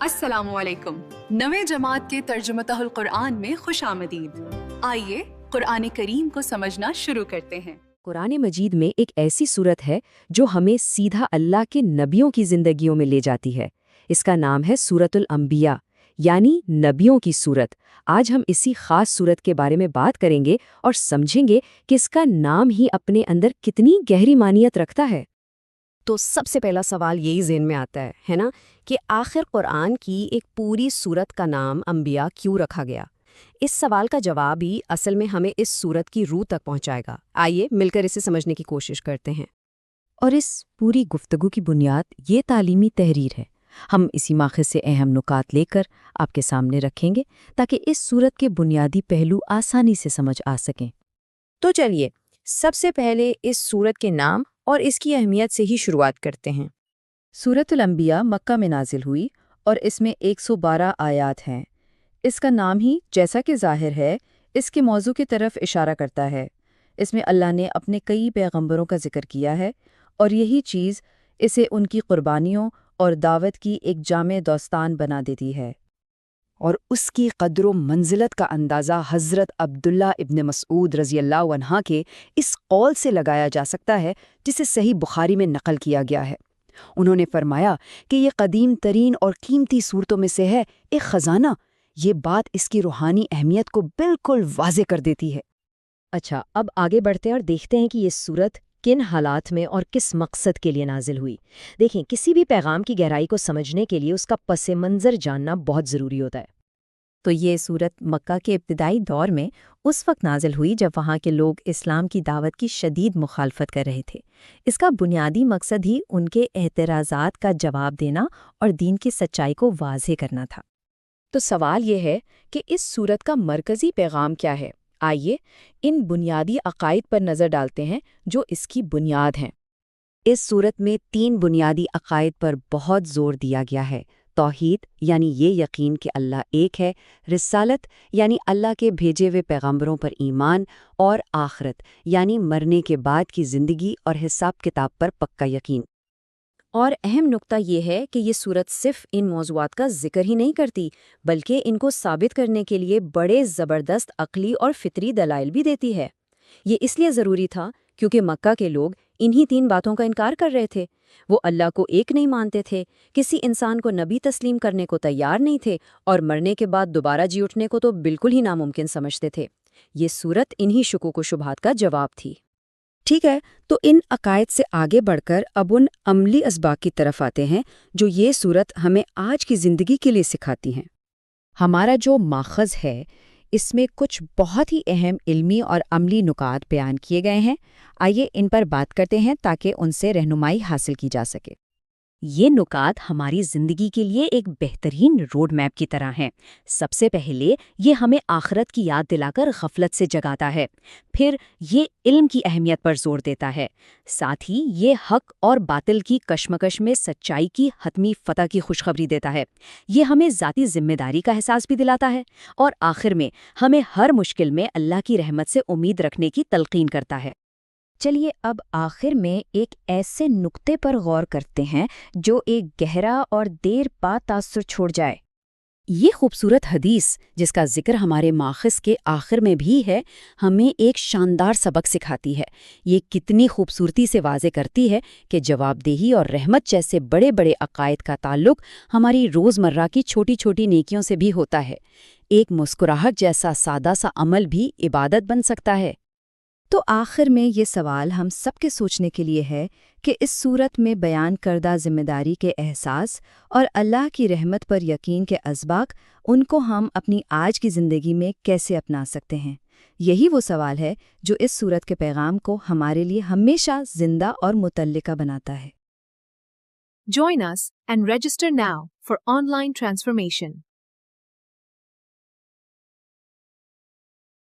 السلام علیکم۔ نویں جماعت کے ترجمۃ القرآن میں خوش آمدید۔ آئیے قرآن کریم کو سمجھنا شروع کرتے ہیں۔ قرآن مجید میں ایک ایسی صورت ہے جو ہمیں سیدھا اللہ کے نبیوں کی زندگیوں میں لے جاتی ہے۔ اس کا نام ہے سورۃ الانبیاء، یعنی نبیوں کی سورت۔ آج ہم اسی خاص سورت کے بارے میں بات کریں گے اور سمجھیں گے کہ اس کا نام ہی اپنے اندر کتنی گہری معنیت رکھتا ہے۔ تو سب سے پہلا سوال یہی ذہن میں آتا ہے نا، کہ آخر قرآن کی ایک پوری سورت کا نام انبیاء کیوں رکھا گیا؟ اس سوال کا جواب ہی اصل میں ہمیں اس سورت کی روح تک پہنچائے گا۔ آئیے مل کر اسے سمجھنے کی کوشش کرتے ہیں۔ اور اس پوری گفتگو کی بنیاد یہ تعلیمی تحریر ہے۔ ہم اسی ماخذ سے اہم نکات لے کر آپ کے سامنے رکھیں گے تاکہ اس سورت کے بنیادی پہلو آسانی سے سمجھ آ سکیں۔ تو چلیے سب سے پہلے اس سورت کے نام اور اس کی اہمیت سے ہی شروعات کرتے ہیں۔ سورۃ الانبیاء مکہ میں نازل ہوئی اور اس میں 112 آیات ہیں۔ اس کا نام ہی جیسا کہ ظاہر ہے اس کے موضوع کی طرف اشارہ کرتا ہے۔ اس میں اللہ نے اپنے کئی پیغمبروں کا ذکر کیا ہے اور یہی چیز اسے ان کی قربانیوں اور دعوت کی ایک جامع داستان بنا دیتی ہے۔ اور اس کی قدر و منزلت کا اندازہ حضرت عبداللہ ابن مسعود رضی اللہ عنہ کے اس قول سے لگایا جا سکتا ہے جسے صحیح بخاری میں نقل کیا گیا ہے۔ انہوں نے فرمایا کہ یہ قدیم ترین اور قیمتی صورتوں میں سے ہے ایک خزانہ۔ یہ بات اس کی روحانی اہمیت کو بالکل واضح کر دیتی ہے۔ اچھا، اب آگے بڑھتے ہیں اور دیکھتے ہیں کہ یہ سورت کن حالات میں اور کس مقصد کے لیے نازل ہوئی۔ دیکھیں، کسی بھی پیغام کی گہرائی کو سمجھنے کے لیے اس کا پس منظر جاننا بہت ضروری ہوتا ہے۔ تو یہ سورت مکہ کے ابتدائی دور میں اس وقت نازل ہوئی جب وہاں کے لوگ اسلام کی دعوت کی شدید مخالفت کر رہے تھے۔ اس کا بنیادی مقصد ہی ان کے اعتراضات کا جواب دینا اور دین کی سچائی کو واضح کرنا تھا۔ تو سوال یہ ہے کہ اس سورت کا مرکزی پیغام کیا ہے؟ آئیے ان بنیادی عقائد پر نظر ڈالتے ہیں جو اس کی بنیاد ہیں۔ اس سورت میں 3 بنیادی عقائد پر بہت زور دیا گیا ہے۔ توحید یعنی یہ یقین کہ اللہ ایک ہے، رسالت یعنی اللہ کے بھیجے ہوئے پیغمبروں پر ایمان، اور آخرت یعنی مرنے کے بعد کی زندگی اور حساب کتاب پر پکا یقین۔ اور اہم نقطہ یہ ہے کہ یہ سورت صرف ان موضوعات کا ذکر ہی نہیں کرتی بلکہ ان کو ثابت کرنے کے لیے بڑے زبردست عقلی اور فطری دلائل بھی دیتی ہے۔ یہ اس لیے ضروری تھا کیونکہ مکہ کے لوگ انہی 3 باتوں کا انکار کر رہے تھے۔ وہ اللہ کو ایک نہیں مانتے تھے، کسی انسان کو نبی تسلیم کرنے کو تیار نہیں تھے، اور مرنے کے بعد دوبارہ جی اٹھنے کو تو بالکل ہی ناممکن سمجھتے تھے۔ یہ سورت انہی شکوک و شبہات کا جواب تھی۔ ٹھیک ہے، تو ان عقائد سے آگے بڑھ کر اب ان عملی اسباق کی طرف آتے ہیں جو یہ سورت ہمیں آج کی زندگی کے لیے سکھاتی ہیں۔ ہمارا جو ماخذ ہے اس میں کچھ بہت ہی اہم علمی اور عملی نکات بیان کیے گئے ہیں۔ آئیے ان پر بات کرتے ہیں تاکہ ان سے رہنمائی حاصل کی جا سکے۔ یہ نکات ہماری زندگی کے لیے ایک بہترین روڈ میپ کی طرح ہیں۔ سب سے پہلے یہ ہمیں آخرت کی یاد دلا کر غفلت سے جگاتا ہے، پھر یہ علم کی اہمیت پر زور دیتا ہے، ساتھ ہی یہ حق اور باطل کی کشمکش میں سچائی کی حتمی فتح کی خوشخبری دیتا ہے، یہ ہمیں ذاتی ذمہ داری کا احساس بھی دلاتا ہے، اور آخر میں ہمیں ہر مشکل میں اللہ کی رحمت سے امید رکھنے کی تلقین کرتا ہے۔ چلیے اب آخر میں ایک ایسے نقطے پر غور کرتے ہیں جو ایک گہرا اور دیر بعد تاثر چھوڑ جائے۔ یہ خوبصورت حدیث جس کا ذکر ہمارے ماخذ کے آخر میں بھی ہے، ہمیں ایک شاندار سبق سکھاتی ہے۔ یہ کتنی خوبصورتی سے واضح کرتی ہے کہ جواب دہی اور رحمت جیسے بڑے بڑے عقائد کا تعلق ہماری روزمرہ کی چھوٹی چھوٹی نیکیوں سے بھی ہوتا ہے۔ ایک مسکراہٹ جیسا سادہ سا عمل بھی عبادت بن سکتا ہے۔ تو آخر میں یہ سوال ہم سب کے سوچنے کے لیے ہے کہ اس سورت میں بیان کردہ ذمہ داری کے احساس اور اللہ کی رحمت پر یقین کے اسباق، ان کو ہم اپنی آج کی زندگی میں کیسے اپنا سکتے ہیں؟ یہی وہ سوال ہے جو اس سورت کے پیغام کو ہمارے لیے ہمیشہ زندہ اور متعلقہ بناتا ہے۔ Join us and register now for online transformation.